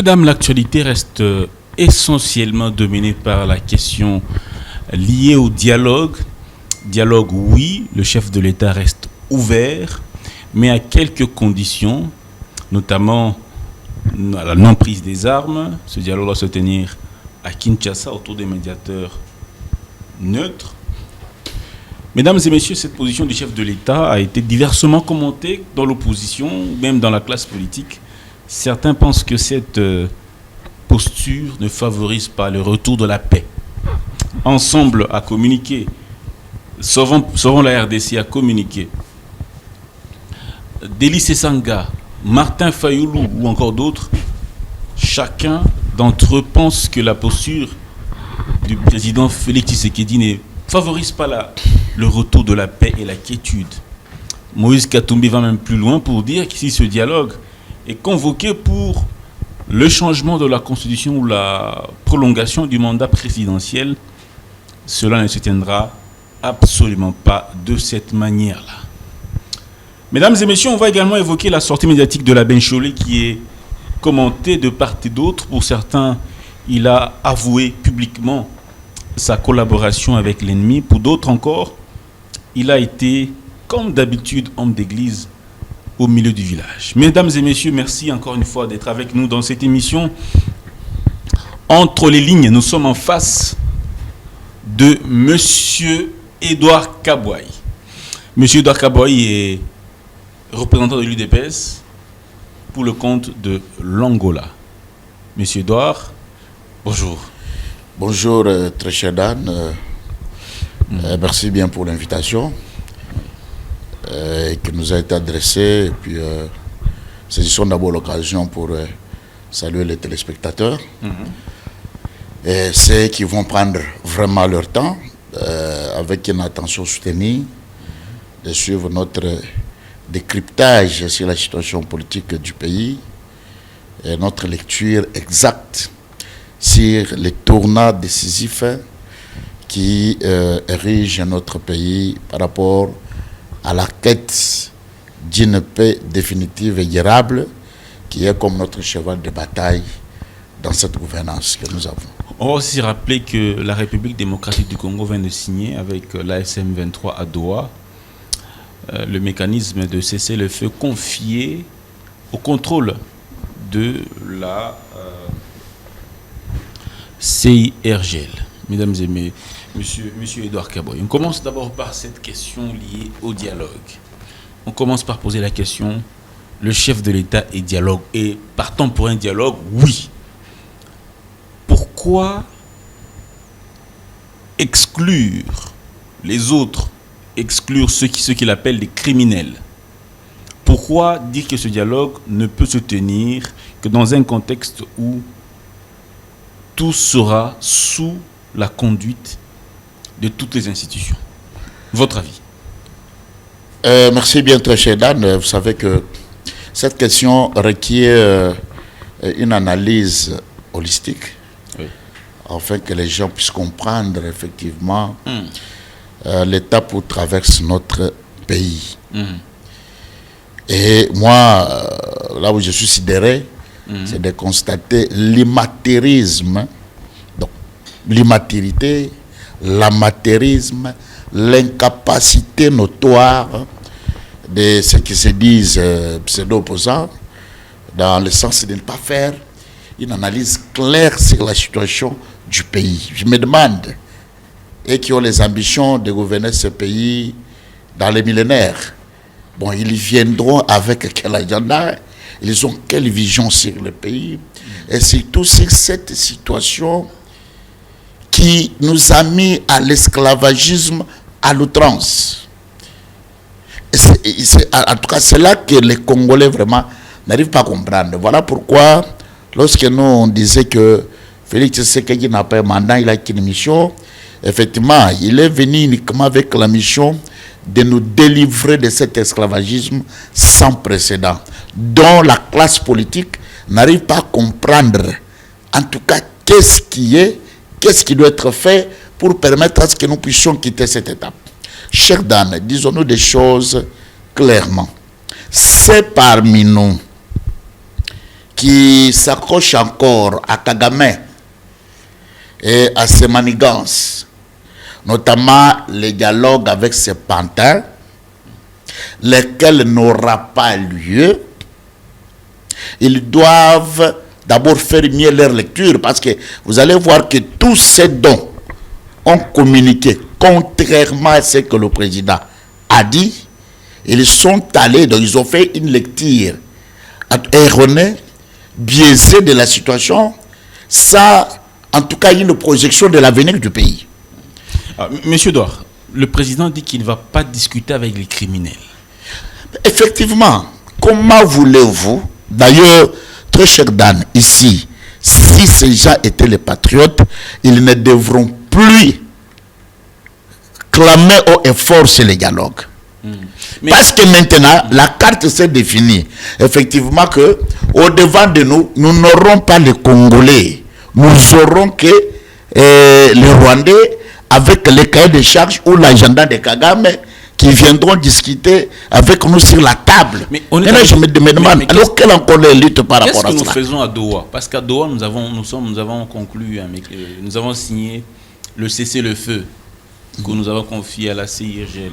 dames, l'actualité reste essentiellement dominée par la question liée au dialogue. Dialogue, oui, le chef de l'État reste ouvert, mais à quelques conditions, notamment à la non-prise des armes. Ce dialogue doit se tenir à Kinshasa autour des médiateurs neutres. Mesdames et messieurs, cette position du chef de l'État a été diversement commentée dans l'opposition, même dans la classe politique. Certains pensent que cette posture ne favorise pas le retour de la paix. Ensemble à communiquer, sauvons la RDC à communiquer. Délice Sanga, Martin Fayoulou ou encore d'autres, chacun d'entre eux pense que la posture du président Félix Tshisekedi ne favorise pas le retour de la paix et la quiétude. Moïse Katumbi va même plus loin pour dire qu'ici ce dialogue est convoqué pour le changement de la Constitution ou la prolongation du mandat présidentiel. Cela ne se tiendra absolument pas de cette manière-là. Mesdames et messieurs, on va également évoquer la sortie médiatique de la Benchole qui est commentée de part et d'autre. Pour certains, il a avoué publiquement sa collaboration avec l'ennemi. Pour d'autres encore, il a été, comme d'habitude, homme d'église au milieu du village. Mesdames et messieurs, merci encore une fois d'être avec nous dans cette émission. Entre les lignes, nous sommes en face de Monsieur Edouard Kabouaï. Monsieur Edouard Kabouaï est représentant de l'UDPS pour le compte de l'Angola. Monsieur Edouard, bonjour. Bonjour, très cher Dan. Merci bien pour l'invitation qui nous a été adressée. Et puis, saisissons d'abord l'occasion pour saluer les téléspectateurs. Et ceux qui vont prendre vraiment leur temps, avec une attention soutenue, de suivre notre décryptage sur la situation politique du pays et notre lecture exacte sur les tournants décisifs qui érigent notre pays par rapport à la quête d'une paix définitive et durable qui est comme notre cheval de bataille dans cette gouvernance que nous avons. On va aussi rappeler que la République démocratique du Congo vient de signer avec l'ASM 23 à Doha le mécanisme de cessez-le-feu confié au contrôle de la CIRGL. Mesdames et messieurs, Monsieur Edouard Kabouaï, on commence d'abord par cette question liée au dialogue. On commence par poser la question, le chef de l'État est dialogue, et partons pour un dialogue, oui. Pourquoi exclure les autres, exclure ceux qu'il appelle les criminels? Pourquoi dire que ce dialogue ne peut se tenir que dans un contexte où tout sera sous la conduite de toutes les institutions? Votre avis? Merci bien, très cher Dan. Vous savez que cette question requiert une analyse holistique, oui, afin que les gens puissent comprendre effectivement l'étape où traverse notre pays. Et moi, là où je suis sidéré, c'est de constater l'immatérisme, donc l'immatérité, l'amateurisme, l'incapacité notoire de ceux qui se disent pseudo-opposants, dans le sens de ne pas faire une analyse claire sur la situation du pays. Je me demande, et qui ont les ambitions de gouverner ce pays dans les millénaires, bon, ils viendront avec quel agenda, ils ont quelle vision sur le pays, et surtout sur cette situation qui nous a mis à l'esclavagisme à l'outrance. En tout cas, c'est là que les Congolais vraiment n'arrivent pas à comprendre. Voilà pourquoi, lorsque nous on disait que Félix Tshisekedi n'a pas un mandat, il a qu'une mission, effectivement, il est venu uniquement avec la mission de nous délivrer de cet esclavagisme sans précédent, dont la classe politique n'arrive pas à comprendre, en tout cas, qu'est-ce qui doit être fait pour permettre à ce que nous puissions quitter cette étape. Cher Dan, disons-nous des choses clairement. C'est parmi nous qui s'accrochent encore à Kagame et à ses manigances, notamment les dialogues avec ses pantins, lesquels n'aura pas lieu, ils doivent d'abord faire mieux leur lecture, parce que vous allez voir que tous ces dons ont communiqué, contrairement à ce que le président a dit. Ils sont allés, donc ils ont fait une lecture erronée, biaisée de la situation, sans en tout cas une projection de l'avenir du pays. Monsieur Douar, le président dit qu'il ne va pas discuter avec les criminels. Effectivement, comment voulez-vous, d'ailleurs, très cher Dan, ici, si ces gens étaient les patriotes, ils ne devront plus clamer haut et fort sur les dialogues. Parce que maintenant, la carte s'est définie. Effectivement que, au-devant de nous, nous n'aurons pas les Congolais. Nous aurons que les Rwandais avec les cahiers de charges ou l'agenda de Kagame qui viendront discuter avec nous sur la table. Mais je me demande, alors quelle encore les luttes par rapport à ça? Qu'est-ce que nous faisons à Doha? Parce qu'à Doha, nous avons conclu, nous avons signé le cessez-le-feu que nous avons confié à la CIRGL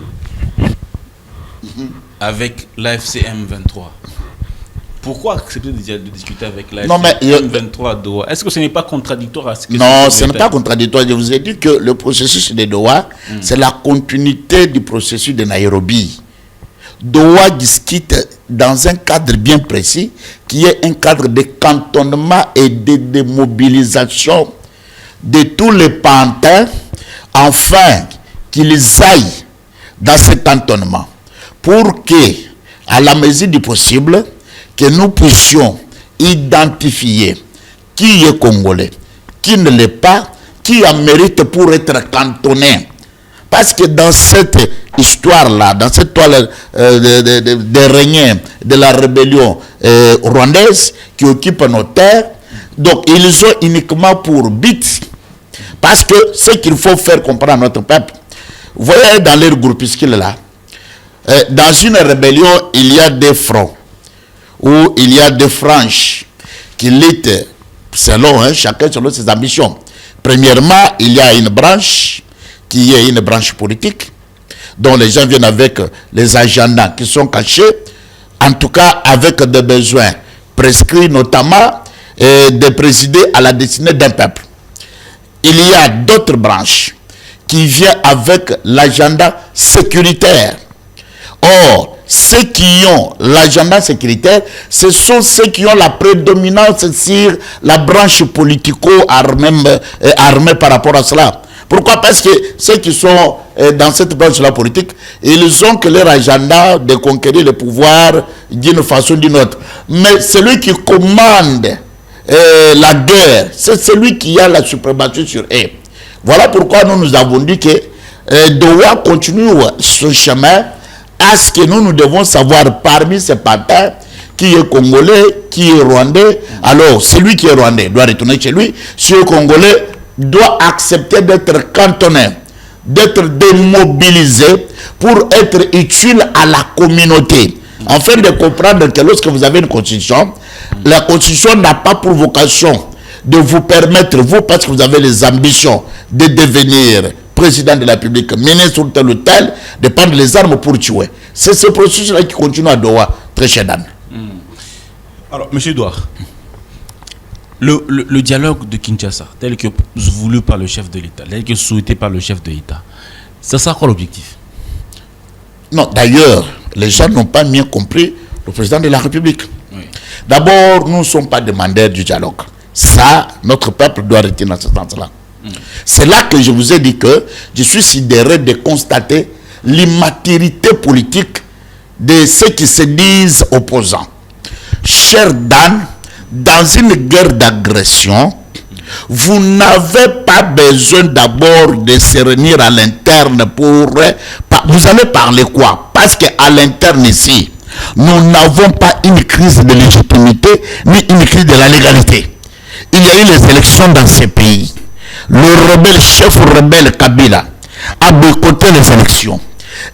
avec l'AFCM 23. Pourquoi accepter de discuter avec l'AFCM 23 à Doha? Est-ce que ce n'est pas contradictoire à ce que... Non, ce n'est pas contradictoire. Je vous ai dit que le processus de Doha, c'est la continuité du processus de Nairobi. Doha discute dans un cadre bien précis, qui est un cadre de cantonnement et de démobilisation de tous les pantins, afin qu'ils aillent dans ce cantonnement, pour que, à la mesure du possible, que nous puissions identifier qui est congolais, qui ne l'est pas, qui en mérite pour être cantonné. Parce que dans cette histoire-là, dans cette toile de règne de la rébellion rwandaise qui occupe nos terres, donc ils ont uniquement pour but, parce que ce qu'il faut faire comprendre à notre peuple, vous voyez dans leur groupuscule là, dans une rébellion, il y a des fronts, où il y a des franges qui luttent selon, chacun selon ses ambitions. Premièrement, il y a une branche qui est une branche politique, dont les gens viennent avec les agendas qui sont cachés, en tout cas avec des besoins prescrits, notamment de présider à la destinée d'un peuple. Il y a d'autres branches qui viennent avec l'agenda sécuritaire. Or, ceux qui ont l'agenda sécuritaire, ce sont ceux qui ont la prédominance sur la branche politico-armée par rapport à cela. Pourquoi? Parce que ceux qui sont dans cette branche-là politique, ils ont que leur agenda de conquérir le pouvoir d'une façon ou d'une autre. Mais celui qui commande la guerre, c'est celui qui a la suprématie sur eux. Voilà pourquoi nous avons dit que Doha continue ce chemin, à ce que nous devons savoir parmi ces pantins qui est congolais, qui est rwandais. Alors, celui qui est rwandais doit retourner chez lui. Celui qui est congolais doit accepter d'être cantonné, d'être démobilisé pour être utile à la communauté. Afin de comprendre que lorsque vous avez une constitution, la constitution n'a pas pour vocation de vous permettre, vous, parce que vous avez les ambitions de devenir président de la République, ministre ou tel, de prendre les armes pour tuer. C'est ce processus-là qui continue à Doha, très cher Dan. Alors, M. Douar, le dialogue de Kinshasa, tel que voulu par le chef de l'État, tel que souhaité par le chef de l'État, ça sera quoi l'objectif? Non, d'ailleurs, les gens n'ont pas bien compris le président de la République. Oui. D'abord, nous ne sommes pas demandeurs du dialogue. Ça, notre peuple doit rester dans ce sens-là. C'est là que je vous ai dit que je suis sidéré de constater l'immaturité politique de ceux qui se disent opposants. Cher Dan, dans une guerre d'agression, vous n'avez pas besoin d'abord de se réunir à l'interne pour... Vous allez parler quoi? Parce qu'à l'interne ici, nous n'avons pas une crise de légitimité ni une crise de la légalité. Il y a eu les élections dans ces pays. Le chef rebelle Kabila a boycotté les élections.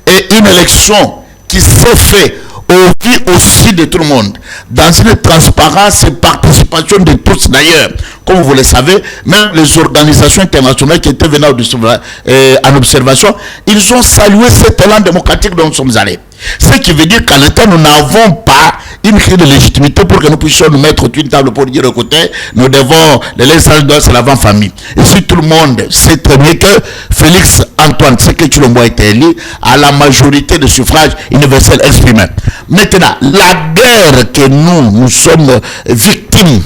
Et une élection qui s'est faite au vu aussi de tout le monde, dans une transparence et participation de tous d'ailleurs. Comme vous le savez, même les organisations internationales qui étaient venues en observation, ils ont salué cet élan démocratique dont nous sommes allés. Ce qui veut dire qu'en l'état, nous n'avons pas une clé de légitimité pour que nous puissions nous mettre autour d'une table pour dire écoutez, nous devons, les législations doivent se laver en famille. Et si tout le monde sait très bien que Félix Antoine Tshisekedi Tshilombo a été élu à la majorité de suffrages universels exprimés. Maintenant, la guerre que nous sommes victimes,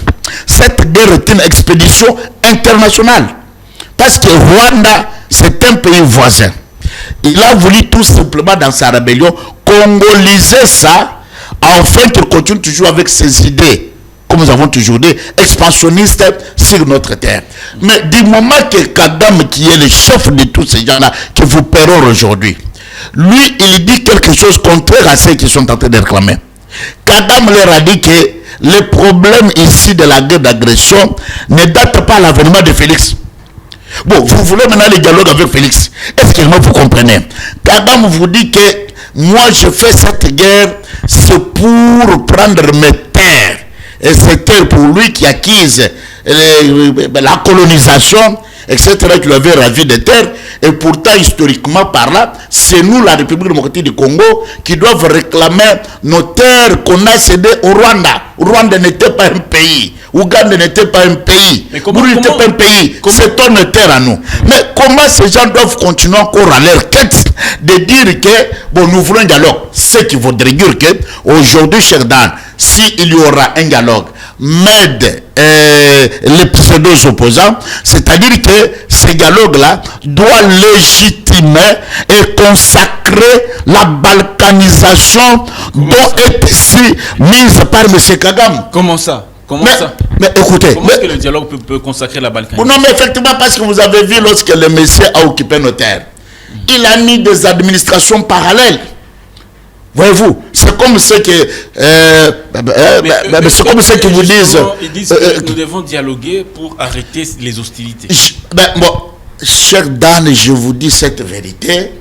cette guerre est une expédition internationale. Parce que Rwanda, c'est un pays voisin. Il a voulu tout simplement dans sa rébellion congoliser ça, afin qu'il continue toujours avec ses idées, comme nous avons toujours dit, expansionnistes sur notre terre. Mais du moment que Kagame, qui est le chef de tous ces gens-là, que vous paierez aujourd'hui, lui, il dit quelque chose contraire à ceux qui sont en train de réclamer. Kagame leur a dit que le problème ici de la guerre d'agression ne date pas à l'avènement de Félix. Bon, vous voulez maintenant le dialogue avec Félix. Est-ce que vous comprenez? Kagame vous dit que moi je fais cette guerre, c'est pour prendre mes terres. Et c'est terre pour lui qui acquise la colonisation, etc., qui lui avait ravi des terres. Et pourtant, historiquement par là, c'est nous, la République démocratique du Congo, qui doivent réclamer nos terres qu'on a cédées au Rwanda. Rwanda n'était pas un pays. Ouganda n'était pas un pays. Burundi n'était pas un pays. C'est une terre à nous. Mais comment ces gens doivent continuer encore à leur quête de dire que, bon, nous voulons un dialogue. Ce qui voudrait dire que, aujourd'hui, cher Dan, s'il y aura un dialogue, m'aide les pseudo-opposants, c'est-à-dire que ce dialogue-là doit légitimer et consacrer la balkanisation dont est ici mise par M. Kagame. Comment ça? Comment ça? Mais écoutez, comment est-ce que le dialogue peut consacrer la balkanisation? Non, mais effectivement, parce que vous avez vu lorsque le monsieur a occupé nos terres, il a mis des administrations parallèles. Voyez-vous, c'est comme ceux que c'est comme ceux qui vous disent. Ils disent que nous devons dialoguer pour arrêter les hostilités. Bon, cher Dan, je vous dis cette vérité.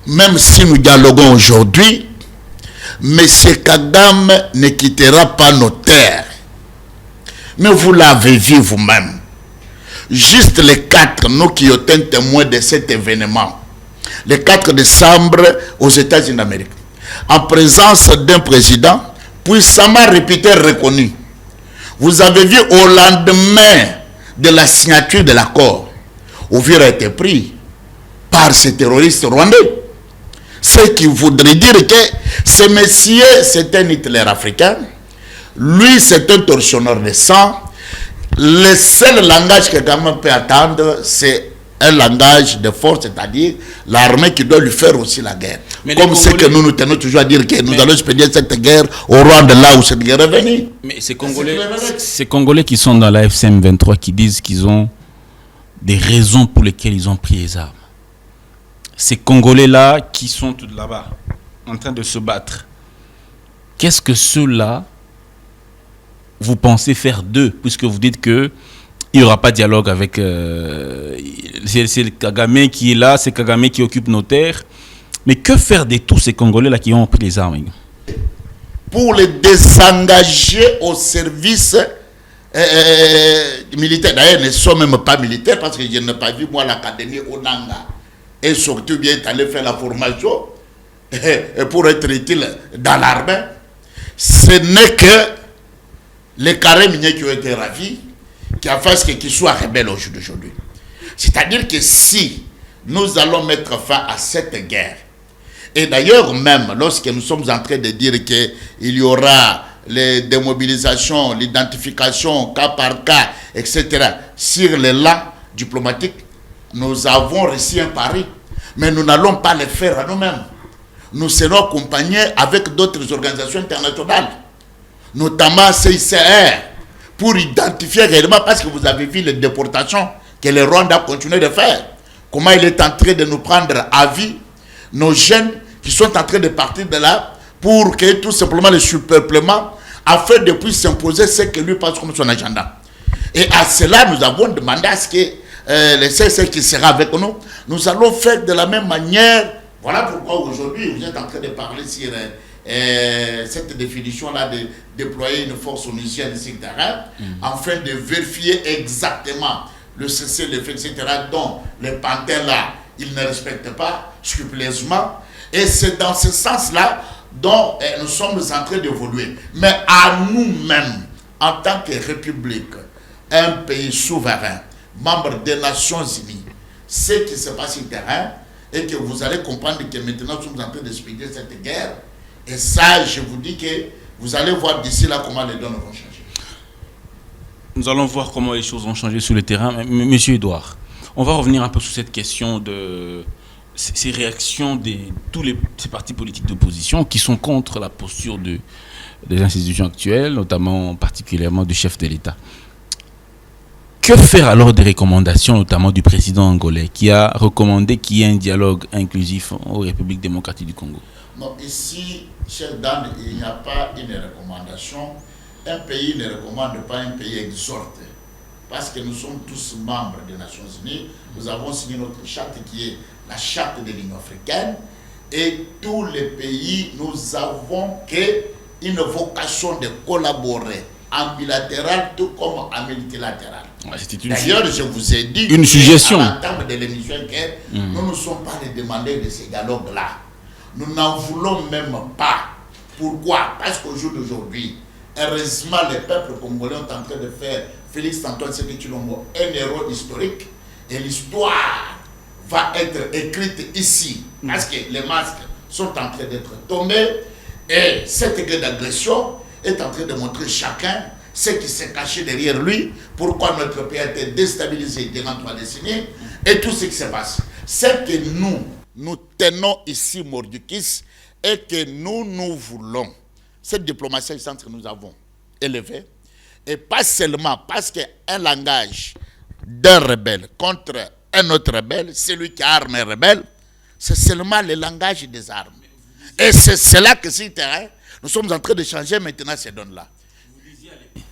Même si nous dialoguons aujourd'hui, M. Kagame ne quittera pas nos terres. Mais vous l'avez vu vous-même. Juste les 4, nous qui sommes témoins de cet événement. Le 4 décembre aux États-Unis d'Amérique, en présence d'un président puissamment réputé, reconnu. Vous avez vu au lendemain de la signature de l'accord, Uvira a été pris par ces terroristes rwandais. Ce qui voudrait dire que ce monsieur, c'est un Hitler africain, lui, c'est un tortionneur de sang. Le seul langage que Kagame peut attendre, c'est un langage de force, c'est-à-dire l'armée qui doit lui faire aussi la guerre. Mais comme c'est que nous tenons toujours à dire que nous allons expédier cette guerre au Rwanda, là où cette guerre est venue. Mais ces Congolais qui sont dans la FCM 23 qui disent qu'ils ont des raisons pour lesquelles ils ont pris les armes. Ces Congolais-là qui sont tout là-bas, en train de se battre. Qu'est-ce que ceux-là, vous pensez faire d'eux, puisque vous dites que il n'y aura pas de dialogue avec... c'est le Kagame qui est là, c'est Kagame qui occupe nos terres. Mais que faire de tous ces Congolais-là qui ont pris les armes? Pour les désengager au service militaire. D'ailleurs, ils ne sont même pas militaires parce que je n'ai pas vu, moi, l'académie Onanga. Et surtout, bien, est allé faire la formation pour être utile dans l'armée. Ce n'est que les carrés miniers qui ont été ravis qui a fait ce qu'ils soient rebelles aujourd'hui. C'est-à-dire que si nous allons mettre fin à cette guerre, et d'ailleurs même lorsque nous sommes en train de dire qu'il y aura les démobilisations, l'identification cas par cas, etc., sur les langues diplomatiques, nous avons réussi un pari, mais nous n'allons pas le faire à nous-mêmes. Nous serons accompagnés avec d'autres organisations internationales, notamment CICR, pour identifier réellement, parce que vous avez vu les déportations que le Rwanda a continué de faire. Comment il est en train de nous prendre à vie, nos jeunes qui sont en train de partir de là, pour que tout simplement le surpeuplement, afin de pouvoir s'imposer ce que lui pense comme son agenda. Et à cela, nous avons demandé à ce que le CSC qui sera avec nous, nous allons faire de la même manière. Voilà pourquoi aujourd'hui, vous êtes en train de parler sur cette définition-là de déployer une force onusienne sur le terrain, afin de vérifier exactement le cessez-le-feu, etc., dont les panthères-là, ils ne respectent pas scrupuleusement. Et c'est dans ce sens-là dont nous sommes en train d'évoluer. Mais à nous-mêmes, en tant que République, un pays souverain, membre des Nations Unies, ce qui se passe sur le terrain, et que vous allez comprendre que maintenant nous sommes en train d'expliquer cette guerre. Et ça, je vous dis que vous allez voir d'ici là comment les données vont changer. Nous allons voir comment les choses vont changer sur le terrain. Monsieur Edouard, on va revenir un peu sur cette question de ces réactions de ces partis politiques d'opposition qui sont contre la posture des institutions actuelles, notamment particulièrement du chef de l'État. Que faire alors des recommandations, notamment du président angolais, qui a recommandé qu'il y ait un dialogue inclusif aux Républiques démocratiques du Congo? Non, ici, cher Dan, il n'y a pas une recommandation. Un pays ne recommande pas, un pays exhorte. Parce que nous sommes tous membres des Nations Unies. Nous avons signé notre charte qui est la charte de l'Union africaine. Et tous les pays, nous avons une vocation de collaborer en bilatéral tout comme en multilatéral. Ouais, d'ailleurs, je vous ai dit une suggestion à l'entame de l'émission que nous ne sommes pas les demandeurs de ces dialogues-là. Nous n'en voulons même pas. Pourquoi? Parce qu'au jour d'aujourd'hui, heureusement, les peuples congolais sont en train de faire Félix Antoine Tshisekedi Tshilombo un héros historique. Et l'histoire va être écrite ici. Parce que les masques sont en train d'être tombés. Et cette guerre d'agression est en train de montrer chacun ce qui s'est caché derrière lui, pourquoi notre pays a été déstabilisé durant 3 décennies, et tout ce qui se passe. C'est que nous tenons ici Mordukis, et que nous voulons cette diplomatie que nous avons élevée, et pas seulement parce qu'un langage d'un rebelle contre un autre rebelle, celui qui a arme un rebelle, c'est seulement le langage des armes. Et c'est cela que sur le terrain, nous sommes en train de changer maintenant ces donnes-là.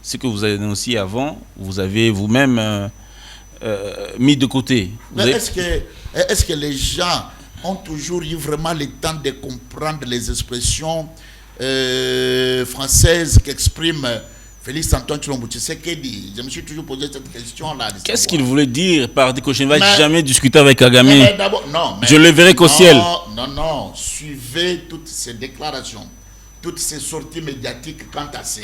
Ce que vous avez dénoncé avant, vous avez vous-même mis de côté. Est-ce que les gens ont toujours eu vraiment le temps de comprendre les expressions françaises qu'exprime Félix Antoine Tshilombo Tshisekedi? Je me suis toujours posé cette question-là. Qu'est-ce qu'il voulait dire par dire que je ne vais jamais discuter avec Kagame? Non, je le verrai qu'au ciel. Non. Suivez toutes ces déclarations, toutes ces sorties médiatiques quant à ça.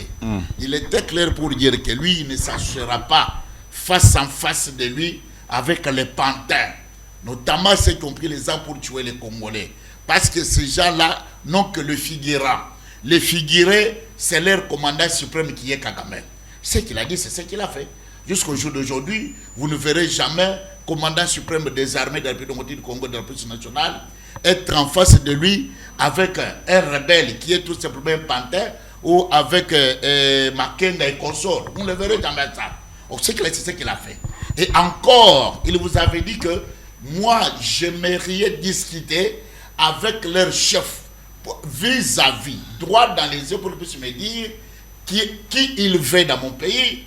Il était clair pour dire que lui, il ne s'assura pas face en face de lui avec les panthères, notamment ceux qui ont pris les armes pour tuer les Congolais. Parce que ces gens-là n'ont que le figurant. Le figuré, c'est leur commandant suprême qui est Kagame. Ce qu'il a dit, c'est ce qu'il a fait. Jusqu'au jour d'aujourd'hui, vous ne verrez jamais commandant suprême des armées de la République démocratique du Congo, de la police nationale, être en face de lui avec un rebelle qui est tout simplement un panthère, ou avec Makenga et consort. Vous ne verrez jamais ça. C'est ce qu'il a fait. Et encore, il vous avait dit que moi, j'aimerais discuter avec leur chef vis-à-vis, droit dans les yeux, pour qu'ils puissent me dire qui il veut dans mon pays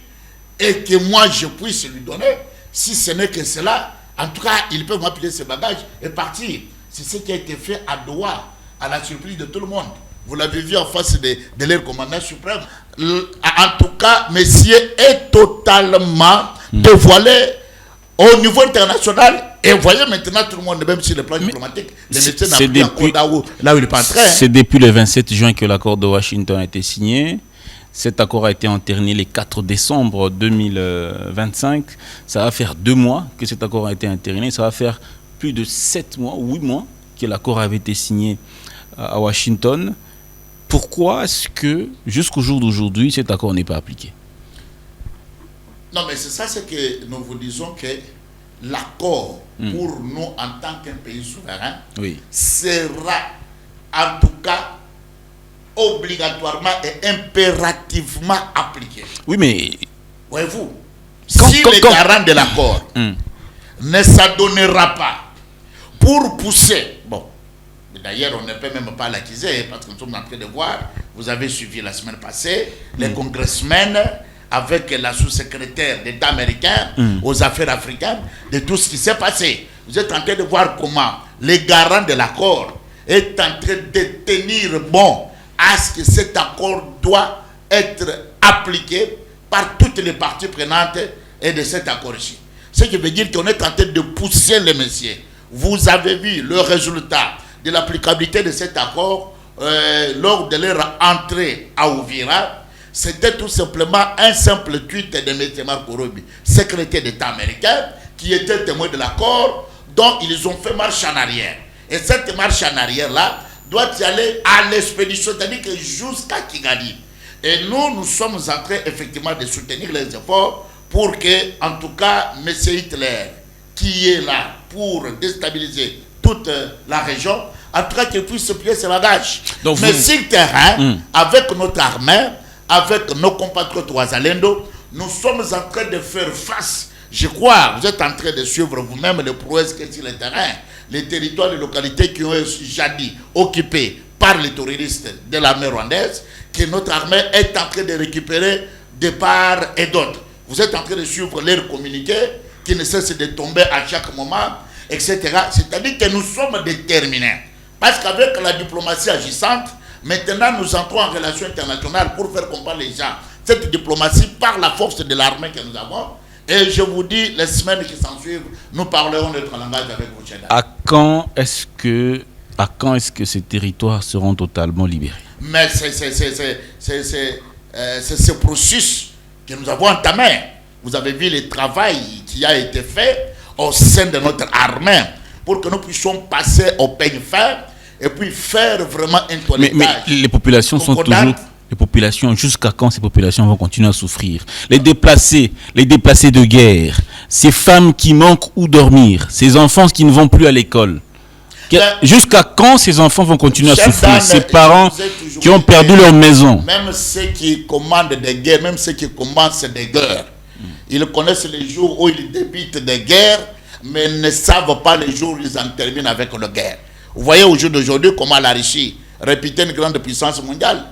et que moi je puisse lui donner. Si ce n'est que cela, en tout cas, ils peuvent m'appeler ses bagages et partir. C'est ce qui a été fait à Doha, à la surprise de tout le monde. Vous l'avez vu en face de leur commandant suprême. En tout cas, monsieur est totalement dévoilé au niveau international. Et vous voyez maintenant tout le monde, même sur le plan diplomatique, là où il est pas en train. C'est depuis le 27 juin que l'accord de Washington a été signé. Cet accord a été entériné le 4 décembre 2025. Ça va faire 2 mois que cet accord a été entériné. Ça va faire plus de 7 mois, 8 mois que l'accord avait été signé à Washington. Pourquoi est-ce que, jusqu'au jour d'aujourd'hui, cet accord n'est pas appliqué? Non, mais c'est ça, c'est que nous vous disons que l'accord, pour nous, en tant qu'un pays souverain, sera, en tout cas, obligatoirement et impérativement appliqué. Oui, mais... Voyez-vous, si le garant de l'accord ne s'adonnera pas pour pousser, bon, d'ailleurs, on ne peut même pas l'accuser, parce que nous sommes en train de voir, vous avez suivi la semaine passée, les congressmen avec la sous-secrétaire d'État américain aux affaires africaines, de tout ce qui s'est passé. Vous êtes en train de voir comment les garants de l'accord est en train de tenir bon à ce que cet accord doit être appliqué par toutes les parties prenantes et de cet accord-ci. Ce qui veut dire qu'on est en train de pousser les messieurs. Vous avez vu le résultat de l'applicabilité de cet accord lors de leur entrée à Ouvira. C'était tout simplement un simple tweet de M. Marco Rubio, secrétaire d'État américain, qui était témoin de l'accord, dont ils ont fait marche en arrière. Et cette marche en arrière-là doit y aller à l'expédition, c'est-à-dire que jusqu'à Kigali. Et nous sommes en train effectivement de soutenir les efforts pour que, en tout cas, M. Hitler, qui est là pour déstabiliser toute la région, en tout cas qu'il puisse se plier ses bagages. Donc mais sur le terrain, avec notre armée, avec nos compatriotes Ouazalendo, nous sommes en train de faire face. Je crois, vous êtes en train de suivre vous-même les prouesses que sur le terrain, les territoires, les localités qui ont jadis occupés par les terroristes de l'armée rwandaise, que notre armée est en train de récupérer de part et d'autre. Vous êtes en train de suivre leurs communiqués qui ne cessent de tomber à chaque moment, etc. C'est-à-dire que nous sommes déterminés. Parce qu'avec la diplomatie agissante, maintenant nous entrons en relation internationale pour faire comprendre les gens. Cette diplomatie par la force de l'armée que nous avons. Et je vous dis, les semaines qui s'ensuivent, nous parlerons notre langage avec vous, Cheda. À quand est-ce que ces territoires seront totalement libérés? Mais c'est ce processus que nous avons entamé. Vous avez vu le travail qui a été fait au sein de notre armée pour que nous puissions passer au peigne fer et puis faire vraiment un toilettage. Mais les populations sont toujours... Les populations, jusqu'à quand ces populations vont continuer à souffrir? Les déplacés de guerre, ces femmes qui manquent où dormir, ces enfants qui ne vont plus à l'école. Jusqu'à quand ces enfants vont continuer à souffrir? Ces parents qui ont perdu leur maison. Même ceux qui commandent des guerres, même ceux qui commencent des guerres, ils connaissent les jours où ils débutent des guerres, mais ne savent pas les jours où ils en terminent avec la guerre. Vous voyez au jour d'aujourd'hui comment la Russie, réputée une grande puissance mondiale,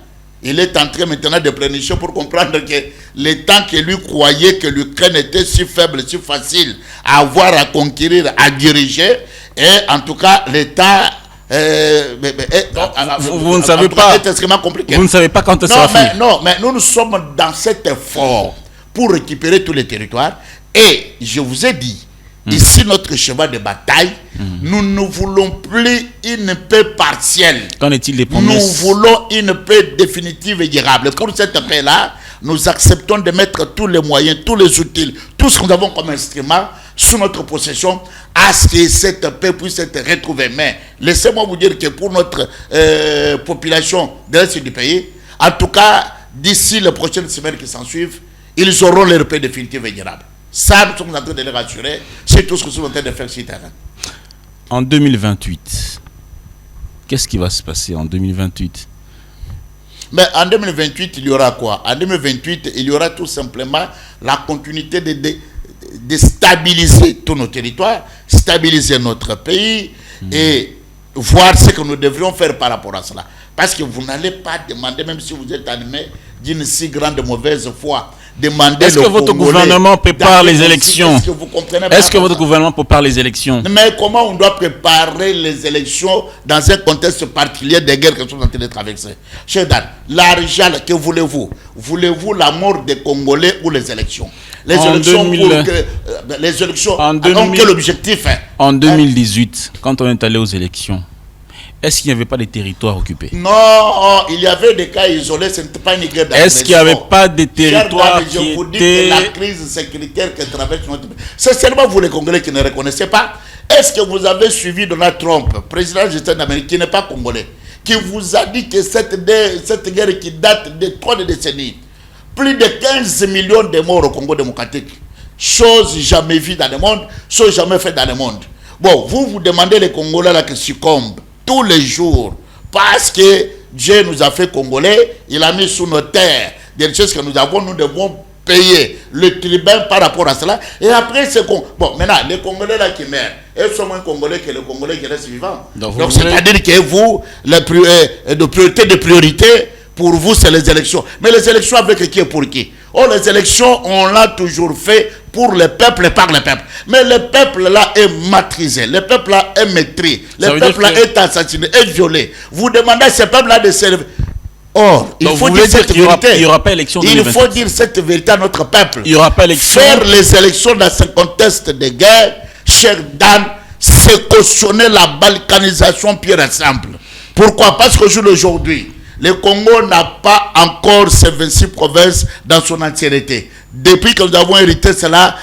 il est en train maintenant de planifier pour comprendre que le temps que lui croyait que l'Ukraine était si faible, si facile à avoir, à conquérir, à diriger, et en tout cas, l'État vous ne savez pas. Est extrêmement compliqué. Vous ne savez pas quand ça va finir. Non, mais nous sommes dans cet effort pour récupérer tous les territoires. Et je vous ai dit, ici notre cheval de bataille, nous ne voulons plus une paix partielle. Qu'en est-il des promesses? Nous voulons une paix définitive et durable. Pour cette paix-là, nous acceptons de mettre tous les moyens, tous les outils, tout ce que nous avons comme instrument sous notre possession, à ce que cette paix puisse être retrouvée. Mais laissez-moi vous dire que pour notre population de l'Est du pays, en tout cas, d'ici les prochaines semaines qui s'ensuivent, ils auront leur paix définitive et durable. Ça, nous sommes en train de les rassurer. C'est tout ce que nous sommes en train de faire sur le terrain. En 2028, qu'est-ce qui va se passer en 2028? Mais en 2028, il y aura quoi? En 2028, il y aura tout simplement la continuité de stabiliser tous nos territoires, stabiliser notre pays et voir ce que nous devrions faire par rapport à cela. Parce que vous n'allez pas demander, même si vous êtes animé d'une si grande mauvaise foi, est-ce que votre gouvernement prépare les élections? Est-ce que votre gouvernement prépare les élections? Mais comment on doit préparer les élections dans un contexte particulier des guerres que nous sommes en train de traverser? Chedan, l'argent, que voulez-vous? Voulez-vous la mort des Congolais ou les élections? Les élections les élections ont quel objectif? En 2018, quand on est allé aux élections, est-ce qu'il n'y avait pas de territoires occupés? Non, il y avait des cas isolés, ce n'était pas une guerre d'agression. Est-ce qu'il n'y avait pas de territoires qui je vous dis que la crise sécuritaire que traverse notre pays, c'est seulement vous les Congolais qui ne reconnaissez pas. Est-ce que vous avez suivi Donald Trump, président des États d'Amérique, qui n'est pas congolais, qui vous a dit que cette guerre qui date de 3 décennies, plus de 15 millions de morts au Congo démocratique, chose jamais vue dans le monde, chose jamais faite dans le monde. Bon, vous demandez les Congolais là qui succombent tous les jours, parce que Dieu nous a fait Congolais, il a mis sous nos terres des choses que nous avons, nous devons payer le tribun par rapport à cela. Et après, c'est bon, maintenant, les Congolais là qui meurent, ils sont moins Congolais que les Congolais qui restent vivants. Donc c'est-à-dire que vous, de priorité, pour vous, c'est les élections. Mais les élections avec qui et pour qui? Oh, les élections, on l'a toujours fait pour le peuple et par le peuple. Mais le peuple là est maîtrisé, le peuple là est maîtrisé, le peuple là est assassiné, est violé. Vous demandez à ce peuple là de servir. Or, il faut dire cette vérité. Il n'y aura pas élection. Il faut dire cette vérité à notre peuple. Il n'y aura pas élection. Faire les élections dans ce contexte de guerre, cher Dan, c'est cautionner la balkanisation pure et simple. Pourquoi? Parce qu'aujourd'hui, le Congo n'a pas encore ses 26 provinces dans son entièreté. Depuis que nous avons hérité cela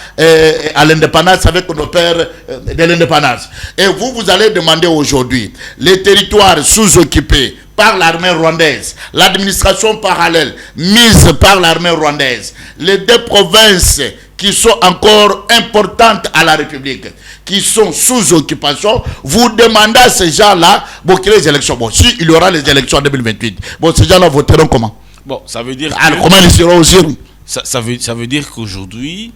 à l'indépendance avec nos pères de l'indépendance. Et vous allez demander aujourd'hui les territoires sous-occupés par l'armée rwandaise, l'administration parallèle mise par l'armée rwandaise, les 2 provinces qui sont encore importantes à la République, qui sont sous occupation, vous demandez à ces gens-là, bon, qu'il y ait les élections. Bon, si il y aura les élections en 2028, bon, ces gens-là voteront comment? Bon, ça veut dire alors, comment ils seront aussi? Ça veut dire qu'aujourd'hui,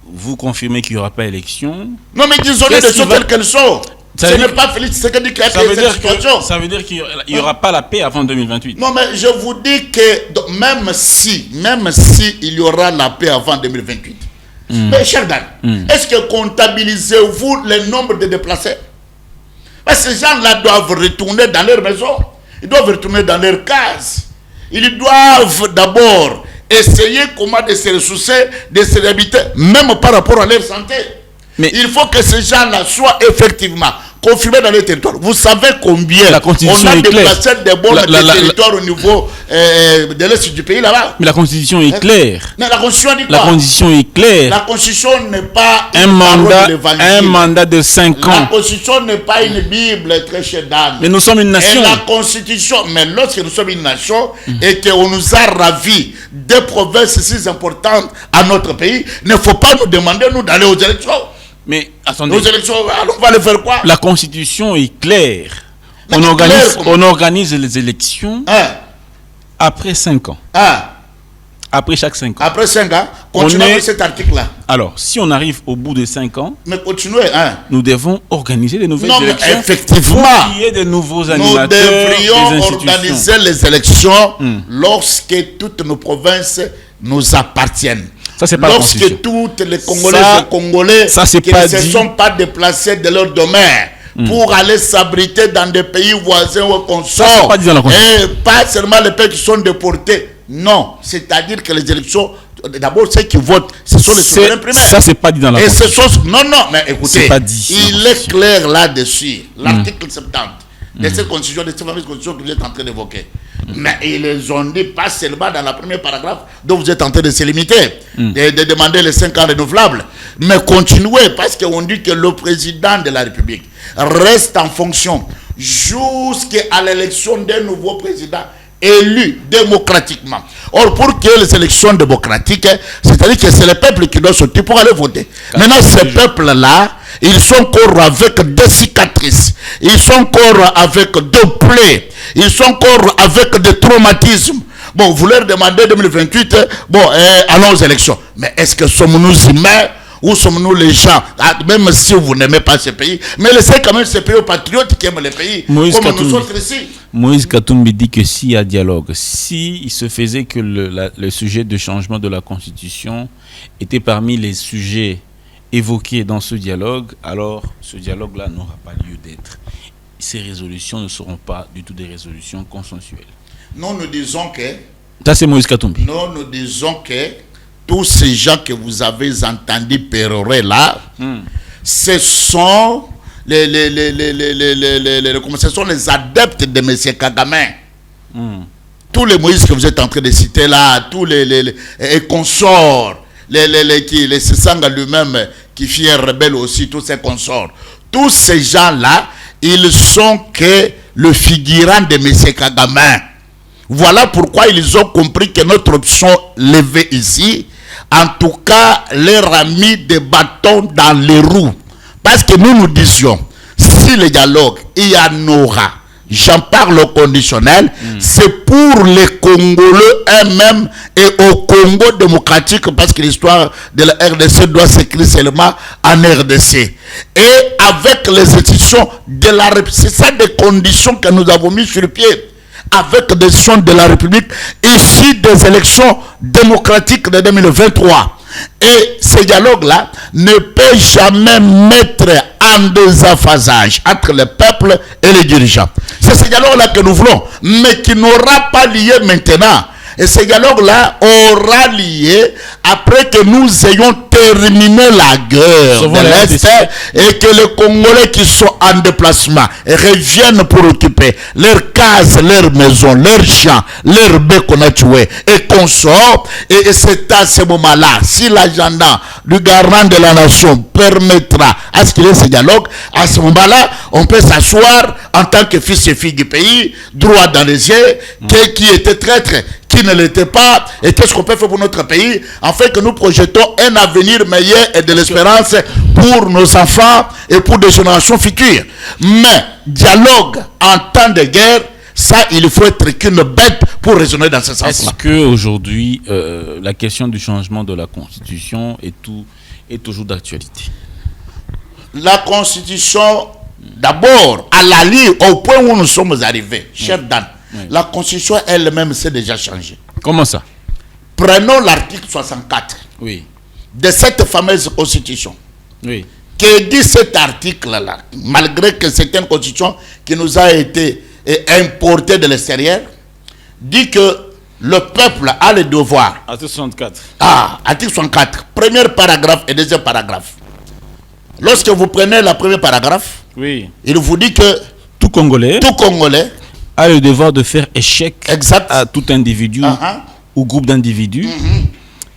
vous confirmez qu'il n'y aura pas élection. Non, mais disons les choses telles qu'elles sont. Ce n'est pas Félix Tshisekedi qui a créé cette situation. Ça veut dire qu'il n'y aura pas la paix avant 2028. Non, mais je vous dis que même si il y aura la paix avant 2028, mais cher Dan, est-ce que comptabilisez-vous le nombre de déplacés? Parce que ces gens-là doivent retourner dans leur maison. Ils doivent retourner dans leur case. Ils doivent d'abord essayer comment de se ressourcer, de se réhabiter, même par rapport à leur santé. Mais il faut que ces gens-là soient effectivement confirmés dans les territoires. Vous savez combien on a déplacé des bombes de territoires au niveau de l'est du pays là-bas. Mais la Constitution est claire. Mais la Constitution dit quoi? La Constitution est claire. La Constitution n'est pas un mandat de 5 ans. La Constitution n'est pas une Bible, très chère dame. Mais nous sommes une nation. Et la Constitution, mais lorsque nous sommes une nation et qu'on nous a ravis des provinces si importantes à notre pays, il ne faut pas nous demander nous d'aller aux élections. Mais attendez. Nos élections, on va les faire quoi? La Constitution est claire. On organise les élections après 5 ans. Après chaque 5 ans. Après 5 ans, continuez avec cet article-là. Alors, si on arrive au bout de 5 ans, mais continuez, nous devons organiser des nouvelles élections. Mais effectivement, pour qu'il y ait de nouveaux animateurs. Nous devrions organiser les élections lorsque toutes nos provinces nous appartiennent. Ça, c'est pas lorsque toutes les Congolais et Congolais qui ne se sont pas déplacés de leur domaine pour aller s'abriter dans des pays voisins ou consorts, et pas seulement les pays qui sont déportés. Non, c'est-à-dire que les élections, d'abord ceux qui votent, ce sont les souverains primaires. Ça, c'est pas dit dans la Constitution. Non, mais écoutez, il est clair là-dessus, l'article 70 de cette constitution, de cette fameuse constitution que vous êtes en train d'évoquer. Mais ils les ont dit pas seulement dans la première paragraphe dont vous êtes en train de se limiter, de demander les 5 ans renouvelables, mais continuez parce qu'on dit que le président de la République reste en fonction jusqu'à l'élection d'un nouveau président élu démocratiquement. Or, pour qu'il y ait les élections démocratiques, c'est-à-dire que c'est le peuple qui doit sortir pour aller voter. Maintenant, ces peuples-là, ils sont encore avec des cicatrices, ils sont encore avec des plaies, ils sont encore avec des traumatismes. Bon, vous leur demandez 2028, allons aux élections. Mais est-ce que sommes-nous humains ou sommes-nous les gens, même si vous n'aimez pas ce pays, mais laissez quand même ces pays aux patriotes qui aiment le pays, comme nous autres ici. Moïse Katumbi dit que s'il y a dialogue, si il se faisait que le sujet de changement de la Constitution était parmi les sujets évoqués dans ce dialogue, alors ce dialogue-là n'aura pas lieu d'être. Ces résolutions ne seront pas du tout des résolutions consensuelles. Non, nous disons que... Ça, c'est Moïse Katumbi. Non, nous disons que tous ces gens que vous avez entendus pérorer là, ce sont ce sont les adeptes de M. Kagame. Tous les Moïse que vous êtes en train de citer là, tous les consorts, les Sessanga lui-même qui fit un rebelle aussi, tous ces consorts, tous ces gens-là, ils sont que le figurant de M. Kagame. Voilà pourquoi ils ont compris que notre option levée ici, en tout cas, leur a mis des bâtons dans les roues. Parce que nous disions, si le dialogue, il y en aura, j'en parle au conditionnel, c'est pour les Congolais eux-mêmes et au Congo démocratique, parce que l'histoire de la RDC doit s'écrire seulement en RDC. Et avec les institutions de la République, c'est ça des conditions que nous avons mis sur le pied. Avec des décisions de la République, ici des élections démocratiques de 2023, Et ce dialogue-là ne peut jamais mettre en désaphasage entre le peuple et les dirigeants. C'est ce dialogue-là que nous voulons, mais qui n'aura pas lieu maintenant. Et ce dialogue-là aura lieu après que nous ayons terminé la guerre de l'Est et que les Congolais qui sont en déplacement reviennent pour occuper leurs cases, leurs maisons, leurs champs, leurs baies qu'on a tués et qu'on sort. Et c'est à ce moment-là, si l'agenda du garant de la nation permettra à ce qu'il y ait ce dialogue, à ce moment-là, on peut s'asseoir en tant que fils et fille du pays, droit dans les yeux, qui était traître, qui ne l'était pas, et qu'est-ce qu'on peut faire pour notre pays, afin que nous projetons un avenir meilleur et de l'espérance pour nos enfants et pour des générations futures. Mais dialogue en temps de guerre, ça, il faut être qu'une bête pour raisonner dans ce sens-là. Est-ce qu'aujourd'hui, la question du changement de la Constitution est toujours d'actualité? La Constitution, d'abord, à la ligne, au point où nous sommes arrivés, cher Dan, la Constitution elle-même s'est déjà changée. Comment ça? Prenons l'article 64 de cette fameuse Constitution. Oui. Que dit cet article-là? Malgré que c'est une Constitution qui nous a été importée de l'extérieur, dit que le peuple a le devoir. Article 64. Article 64, premier paragraphe et deuxième paragraphe. Lorsque vous prenez le premier paragraphe, il vous dit que tout Congolais a le devoir de faire échec à tout individu ou groupe d'individus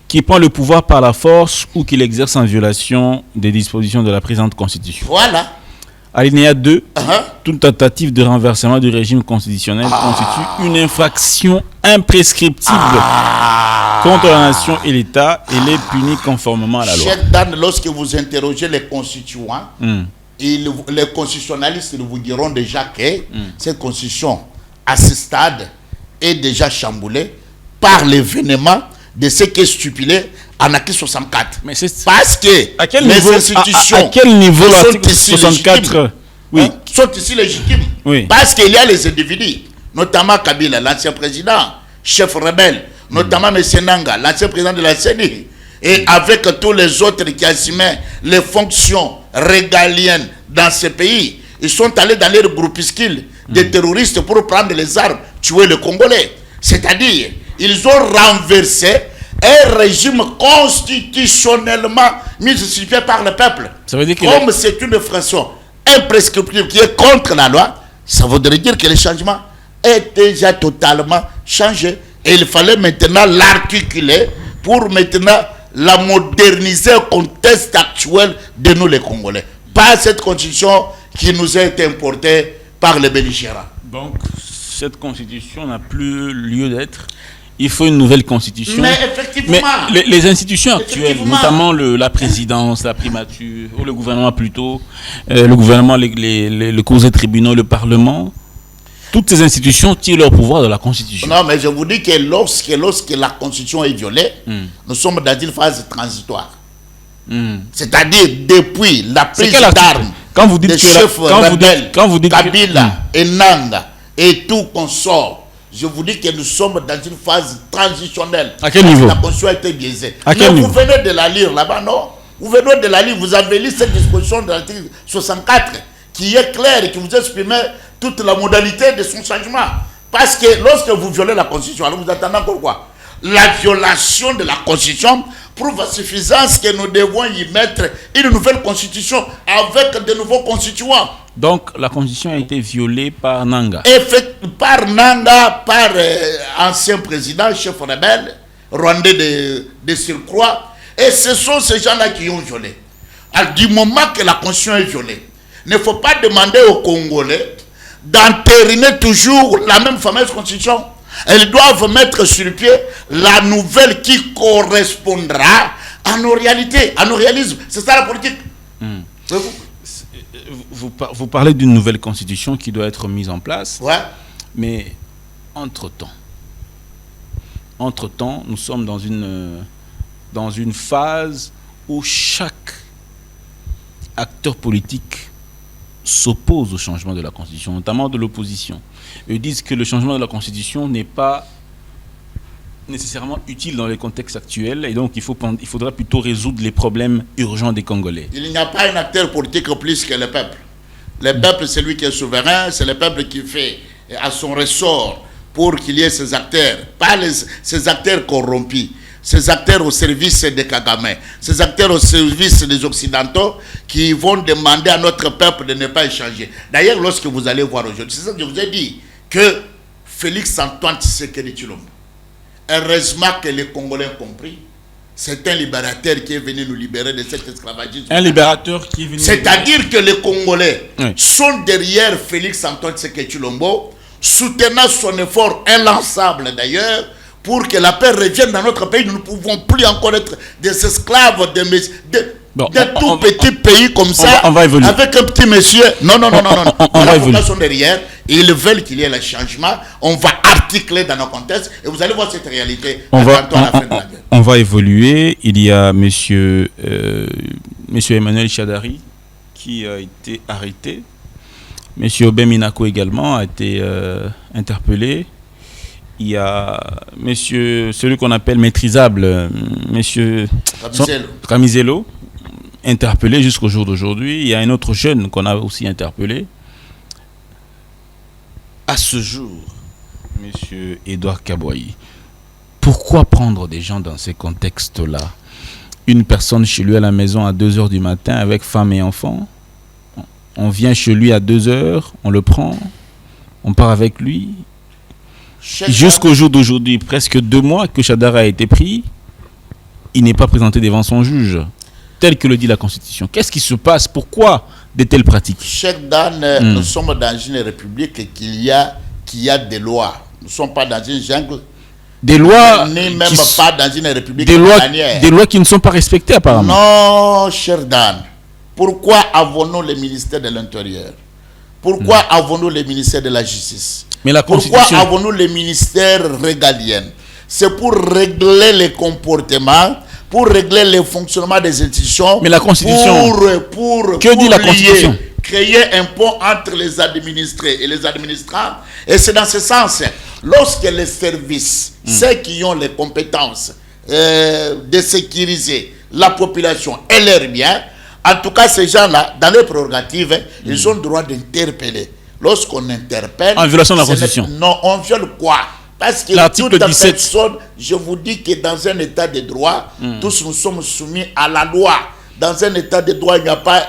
qui prend le pouvoir par la force ou qui l'exerce en violation des dispositions de la présente Constitution. Voilà. Alinéa 2, toute tentative de renversement du régime constitutionnel constitue une infraction imprescriptible contre la nation et l'État et les punit conformément à la loi. Cher Dan, lorsque vous interrogez les constituants, les constitutionnalistes vous diront déjà que cette constitution, à ce stade, est déjà chamboulée par l'événement de ce qui est stipulé en article 64. Mais c'est parce que les institutions à quel niveau l'article 64 sont ici légitimes. Parce qu'il y a les individus, notamment Kabila, l'ancien président, chef rebelle, notamment M. Nanga, l'ancien président de la CENI, et avec tous les autres qui assumaient les fonctions régaliennes dans ce pays. Ils sont allés dans leur groupuscule des terroristes pour prendre les armes, tuer les Congolais. C'est-à-dire, ils ont renversé un régime constitutionnellement mis sur pied par le peuple. Ça veut dire que comme c'est une infraction imprescriptible qui est contre la loi, ça voudrait dire que le changement est déjà totalement changé. Et il fallait maintenant l'articuler pour maintenant la moderniser au contexte actuel de nous les Congolais. Pas cette constitution qui nous a été importée par les belligérants. Donc, cette constitution n'a plus lieu d'être. Il faut une nouvelle constitution. Mais effectivement. Mais les institutions actuelles, notamment la présidence, la primature, ou le gouvernement plutôt, le gouvernement, les cours et tribunaux, le parlement, toutes ces institutions tirent leur pouvoir de la constitution. Non, mais je vous dis que lorsque la constitution est violée, nous sommes dans une phase transitoire. C'est-à-dire depuis la prise d'armes des chefs rebelles, Kabila et Nanga et tout consort. Je vous dis que nous sommes dans une phase transitionnelle. À quel niveau? La constitution a été biaisée. À quel niveau? Vous venez de la lire là-bas, non? Vous venez de la lire, vous avez lu cette disposition de l'article 64 qui est claire et qui vous exprime toute la modalité de son changement. Parce que lorsque vous violez la constitution, alors vous attendez encore quoi? La violation de la constitution prouve à suffisance que nous devons y mettre une nouvelle constitution avec de nouveaux constituants. Donc la constitution a été violée par Nanga. Par Nanga, par ancien président, chef rebelle, rwandais de surcroît. Et ce sont ces gens-là qui ont violé. Alors, du moment que la constitution est violée, il ne faut pas demander aux Congolais d'entériner toujours la même fameuse constitution. Elles doivent mettre sur pied la nouvelle qui correspondra à nos réalités, à nos réalismes. C'est ça la politique. Vous parlez d'une nouvelle constitution qui doit être mise en place. Ouais. Mais entre-temps, nous sommes dans une phase où chaque acteur politique s'oppose au changement de la Constitution, notamment de l'opposition. Ils disent que le changement de la Constitution n'est pas nécessairement utile dans le contexte actuel, et donc il faudra plutôt résoudre les problèmes urgents des Congolais. Il n'y a pas un acteur politique plus que le peuple. Le peuple, c'est lui qui est souverain, c'est le peuple qui fait à son ressort pour qu'il y ait ces acteurs, pas ces acteurs corrompus, ces acteurs au service des Kagame, ces acteurs au service des Occidentaux qui vont demander à notre peuple de ne pas échanger. D'ailleurs, lorsque vous allez voir aujourd'hui, c'est ça que je vous ai dit, que Félix Antoine Tshisekedi Tshilombo, heureusement que les Congolais ont compris, c'est un libérateur qui est venu nous libérer de cet esclavagisme. Un libérateur qui est venu... C'est-à-dire que les Congolais sont derrière Félix Antoine Tshisekedi Tshilombo, soutenant son effort inlassable d'ailleurs, pour que la paix revienne dans notre pays. Nous ne pouvons plus encore être des esclaves de tout petit pays comme ça, on va évoluer. Avec un petit monsieur. Non. On va évoluer. Ils sont derrière et ils veulent qu'il y ait le changement. On va articuler dans nos contextes et vous allez voir cette réalité. On va évoluer. Il y a monsieur Emmanuel Chadari qui a été arrêté. Monsieur Obem Minako également a été interpellé. Il y a celui qu'on appelle maîtrisable, monsieur Ramizello, interpellé jusqu'au jour d'aujourd'hui. Il y a un autre jeune qu'on a aussi interpellé. À ce jour, monsieur Edouard Kaboyi, pourquoi prendre des gens dans ces contextes-là? Une personne chez lui à la maison à 2h du matin avec femme et enfants. On vient chez lui à 2h, on le prend, on part avec lui. Jusqu'au jour d'aujourd'hui, presque 2 mois que Chadara a été pris, il n'est pas présenté devant son juge, tel que le dit la Constitution. Qu'est-ce qui se passe? Pourquoi de telles pratiques? Cheikh Dan, nous sommes dans une république qui a des lois. Nous ne sommes pas dans une jungle. Des lois, ni même pas dans une république des lois qui ne sont pas respectées apparemment. Non, cher Dan. Pourquoi avons-nous le ministère de l'Intérieur? Pourquoi avons-nous le ministère de la Justice? Mais la Pourquoi avons-nous le ministère régalien? C'est pour régler les comportements, pour régler le fonctionnement des institutions. Mais la Constitution, que dit la Constitution? Créer un pont entre les administrés et les administrants. Et c'est dans ce sens, lorsque les services, ceux qui ont les compétences de sécuriser la population et leurs biens, en tout cas, ces gens-là, dans les prérogatives, ils ont le droit d'interpeller. Lorsqu'on interpelle... En violation de la Constitution. Non, on viole quoi? Parce que toute personne, je vous dis que dans un état de droit, tous nous sommes soumis à la loi. Dans un état de droit, il n'y a pas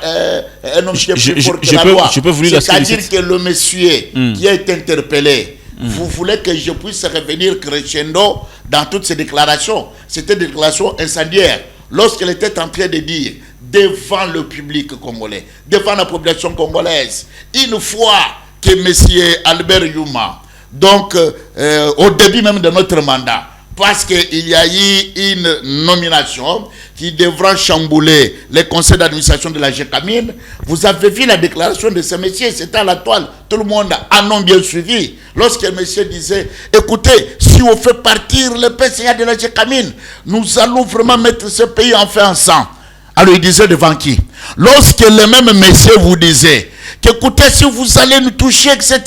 un homme qui est plus fort que la loi. C'est-à-dire que le monsieur qui a été interpellé, vous voulez que je puisse revenir crescendo dans toutes ces déclarations? C'était des déclarations incendiaires. Lorsqu'elle était en train de dire devant le public congolais, devant la population congolaise, une fois que M. Albert Youma, donc au début même de notre mandat, parce qu'il y a eu une nomination qui devra chambouler les conseils d'administration de la GECAMIN, vous avez vu la déclaration de ce monsieur, c'était à la toile, tout le monde en a bien suivi. Lorsque le monsieur disait, écoutez, si on fait partir le PCA de la GECAMIN, nous allons vraiment mettre ce pays en fait en sang. Alors il disait devant qui? Lorsque le même monsieur vous disait qu'écoutez, si vous allez nous toucher, etc.,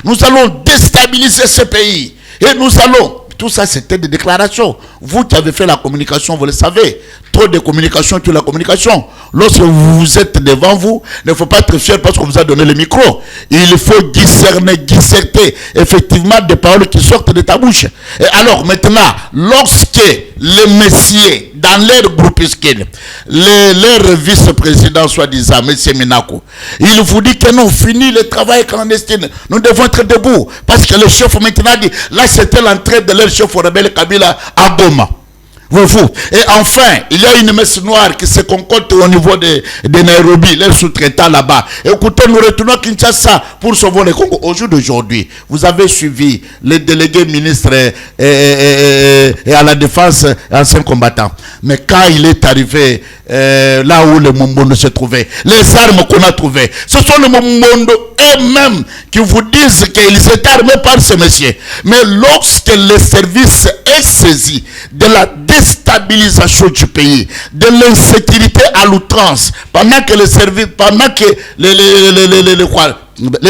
nous allons déstabiliser ce pays. Et nous allons... Tout ça, c'était des déclarations. Vous qui avez fait la communication, vous le savez. Trop de communication, toute la communication. Lorsque vous êtes devant vous, il ne faut pas être fier parce qu'on vous a donné le micro. Il faut discerner effectivement des paroles qui sortent de ta bouche. Et alors maintenant, lorsque les messieurs, dans leur groupuscule, leur vice-président, soi-disant, M. Minako, il vous dit que non, fini le travail clandestin. Nous devons être debout. Parce que le chef maintenant dit, là c'était l'entrée de leur chef rebelle Kabila à Goma. Vous. Et enfin, il y a une messe noire qui se concocte au niveau de Nairobi, les sous-traitants là-bas. Écoutez, nous retournons à Kinshasa pour sauver le Congo. Au jour d'aujourd'hui, vous avez suivi les délégués ministres et à la défense anciens combattants. Mais quand il est arrivé là où le Mombondo se trouvait, les armes qu'on a trouvées, ce sont les Mombondo eux-mêmes qui vous disent qu'ils étaient armés par ce monsieur. Mais lorsque le service est saisi de la déstabilisation du pays, de l'insécurité à l'outrance, pendant que les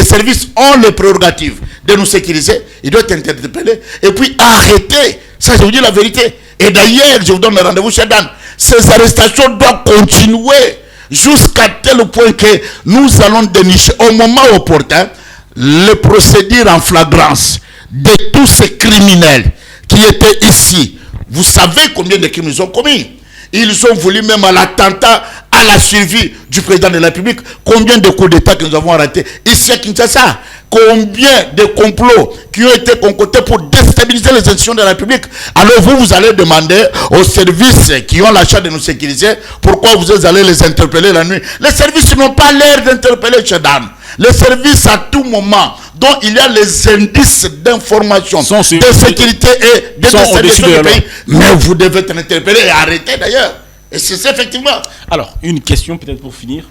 services ont les prérogatives de nous sécuriser, ils doivent être interpellés et puis arrêter Ça, je vous dis la vérité. Et d'ailleurs, je vous donne le rendez-vous chez Dan. Ces arrestations doivent continuer jusqu'à tel point que nous allons dénicher au moment opportun les procédures en flagrance de tous ces criminels qui étaient ici. Vous savez combien de crimes ils ont commis. Ils ont voulu même à l'attentat à la survie du président de la République. Combien de coups d'État que nous avons ratés ici à Kinshasa? Combien de complots qui ont été concoctés pour déstabiliser les institutions de la République? Alors vous allez demander aux services qui ont la charge de nous sécuriser pourquoi vous allez les interpeller la nuit. Les services n'ont pas l'air d'interpeller Chedan. Les services à tout moment dont il y a les indices d'information, de sécurité et de déstabilisation du pays. Mais vous devez être interpellé et arrêter d'ailleurs. Et c'est effectivement. Alors, une question peut-être pour finir.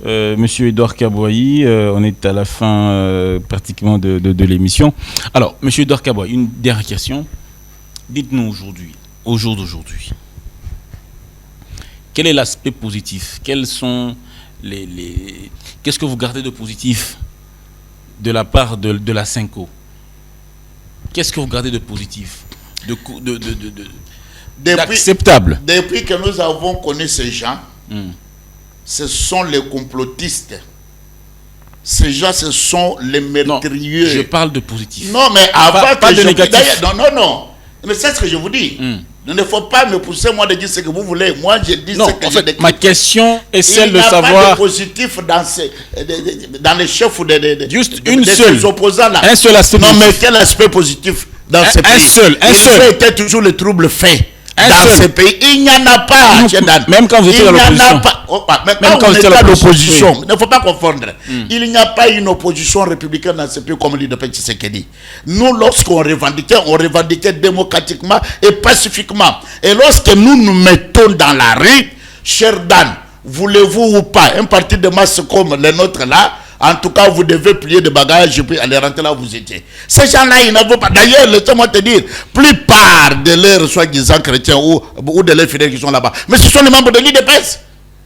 Monsieur Edouard Kaboyi, on est à la fin pratiquement de l'émission. Alors, Monsieur Edouard Kaboyi, une dernière question. Dites-nous aujourd'hui, au jour d'aujourd'hui, quel est l'aspect positif? Quels sont qu'est-ce que vous gardez de positif de la part de la Cinco? Qu'est-ce que vous gardez de positif, d'acceptable? Depuis que nous avons connu ces gens, ce sont les complotistes. Ces gens, ce sont les meurtriers. Non, je parle de positif. Non, mais avant pas de négatif. Non. Mais c'est ce que je vous dis. Il ne faut pas me pousser moi de dire ce que vous voulez. Moi, je dis ce que je décris. Ma question est celle de savoir. Il n'y a pas de positif dans les chefs ou juste une seule. Opposants là. Un seul aspect. Non, mais quel aspect positif dans ces pays? Un seul. Il était toujours les troubles faits. Dans ces pays, il n'y en a pas. Même quand vous étiez à l'opposition. Même quand vous étiez à l'opposition. Il ne faut pas confondre. Il n'y a pas une opposition républicaine dans ces pays comme l'UDP Tshisekedi. Nous, lorsqu'on revendiquait démocratiquement et pacifiquement. Et lorsque nous nous mettons dans la rue, cher Dan, voulez-vous ou pas, un parti de masse comme le nôtre là, en tout cas, vous devez plier de bagages et puis aller rentrer là où vous étiez. Ces gens-là, ils n'avaient pas. D'ailleurs, laissez-moi te dire, plupart de leurs soi-disant chrétiens ou de leurs fidèles qui sont là-bas, mais ce sont les membres de l'IDPS.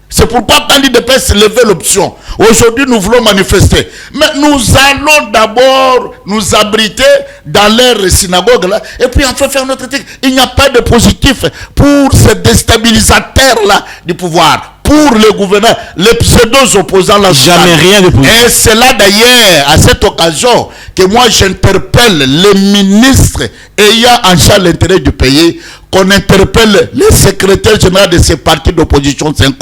C'est pourquoi quand l'IDPS levait l'option, aujourd'hui nous voulons manifester. Mais nous allons d'abord nous abriter dans leur synagogue là, et puis enfin faire notre truc. Il n'y a pas de positif pour ces déstabilisateurs-là du pouvoir. Pour le gouvernement, les pseudo-opposants là. Jamais rien de positif. Et c'est là d'ailleurs, à cette occasion, que moi j'interpelle les ministres ayant en charge l'intérêt du pays, qu'on interpelle les secrétaires généraux de ces partis d'opposition 5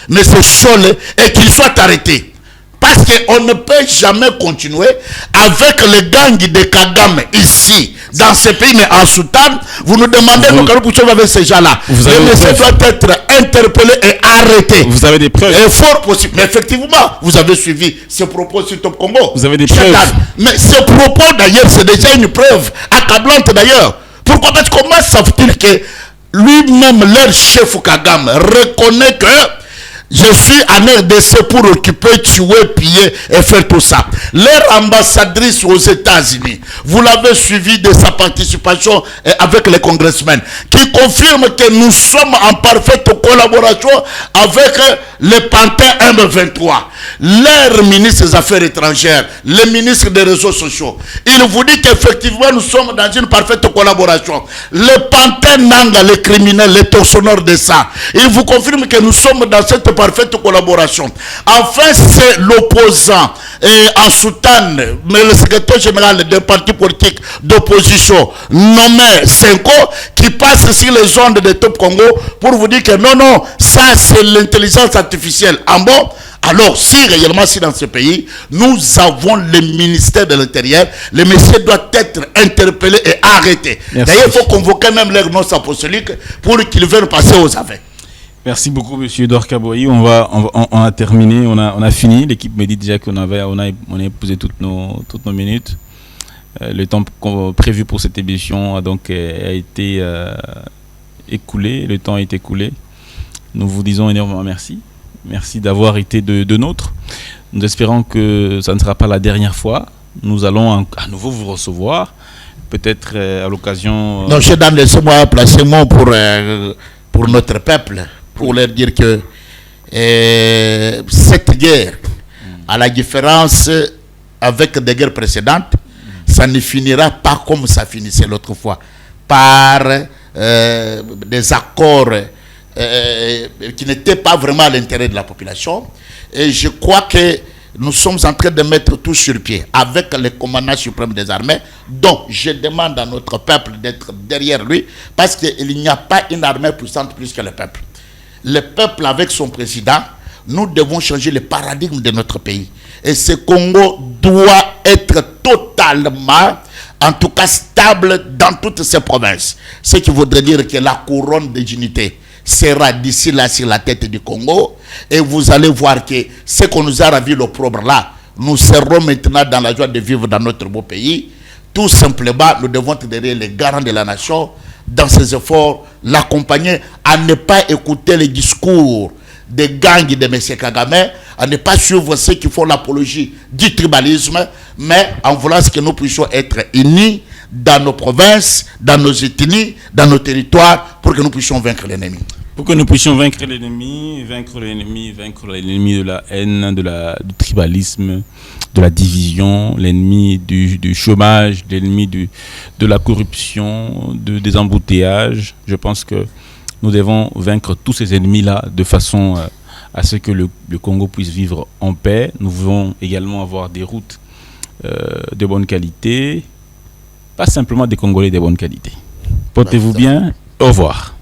M. Cholle, et qu'ils soient arrêtés. Parce qu'on ne peut jamais continuer avec les gangs de Kagame ici, dans ce pays, mais en Soudan. Vous nous demandez pourquoi avec ces gens-là. Le monsieur doit être interpellé et arrêté. Vous avez des preuves. Et fort possible. Mais effectivement, vous avez suivi ces propos sur Top Congo. Vous avez des preuves. Mais ces propos, d'ailleurs, c'est déjà une preuve accablante, d'ailleurs. Pourquoi? Parce que comment savent-ils que lui-même, leur chef Kagame, reconnaît que je suis en RDC pour occuper, tuer, piller et faire tout ça. Leur ambassadrice aux États-Unis, vous l'avez suivi de sa participation avec les congressmen, qui confirme que nous sommes en parfaite collaboration avec les Panthers M23. Leur ministre des Affaires étrangères, les ministres des réseaux sociaux, il vous dit qu'effectivement nous sommes dans une parfaite collaboration. Les Panthers Nanga, les criminels, les tortionnaires de ça, il vous confirme que nous sommes dans cette parfaite collaboration. Enfin, c'est l'opposant en Soudan, mais le secrétaire général d'un parti politique d'opposition nommé Senko, qui passe sur les ondes de Top Congo pour vous dire que non, ça c'est l'intelligence artificielle. En bon, alors si réellement si dans ce pays, nous avons le ministère de l'Intérieur, le monsieur doit être interpellé et arrêté. D'ailleurs, il faut convoquer même les noces apostoliques pour qu'ils viennent passer aux affaires. Merci beaucoup, Monsieur Edouard Kaboyi. On a terminé, on a fini. L'équipe me dit déjà qu'on a épousé toutes nos minutes. Le temps prévu pour cette émission a donc été écoulé. Le temps a été écoulé. Nous vous disons énormément merci. Merci d'avoir été de nôtres. Nous espérons que ça ne sera pas la dernière fois. Nous allons à nouveau vous recevoir. Peut-être à l'occasion. Non, Chedan, laissez-moi placer mot pour notre peuple. Pour leur dire que cette guerre, à la différence avec des guerres précédentes, ça ne finira pas comme ça finissait l'autre fois. par des accords qui n'étaient pas vraiment à l'intérêt de la population. Et je crois que nous sommes en train de mettre tout sur pied avec le commandant suprême des armées, dont je demande à notre peuple d'être derrière lui, parce qu'il n'y a pas une armée puissante plus que le peuple. Le peuple avec son président, nous devons changer le paradigme de notre pays. Et ce Congo doit être totalement, en tout cas stable dans toutes ses provinces. Ce qui voudrait dire que la couronne de dignité sera d'ici là sur la tête du Congo. Et vous allez voir que ce qu'on nous a ravi l'opprobre là, nous serons maintenant dans la joie de vivre dans notre beau pays. Tout simplement, nous devons être derrière les garants de la nation dans ses efforts, l'accompagner à ne pas écouter les discours des gangs de M. Kagame, à ne pas suivre ceux qui font l'apologie du tribalisme, mais en voulant que nous puissions être unis dans nos provinces, dans nos ethnies, dans nos territoires, pour que nous puissions vaincre l'ennemi. Pour que nous puissions vaincre l'ennemi de la haine, du tribalisme, de la division, l'ennemi du chômage, l'ennemi de la corruption, des embouteillages. Je pense que nous devons vaincre tous ces ennemis-là de façon à ce que le Congo puisse vivre en paix. Nous voulons également avoir des routes de bonne qualité, pas simplement des Congolais de bonne qualité. Portez-vous bien, au revoir.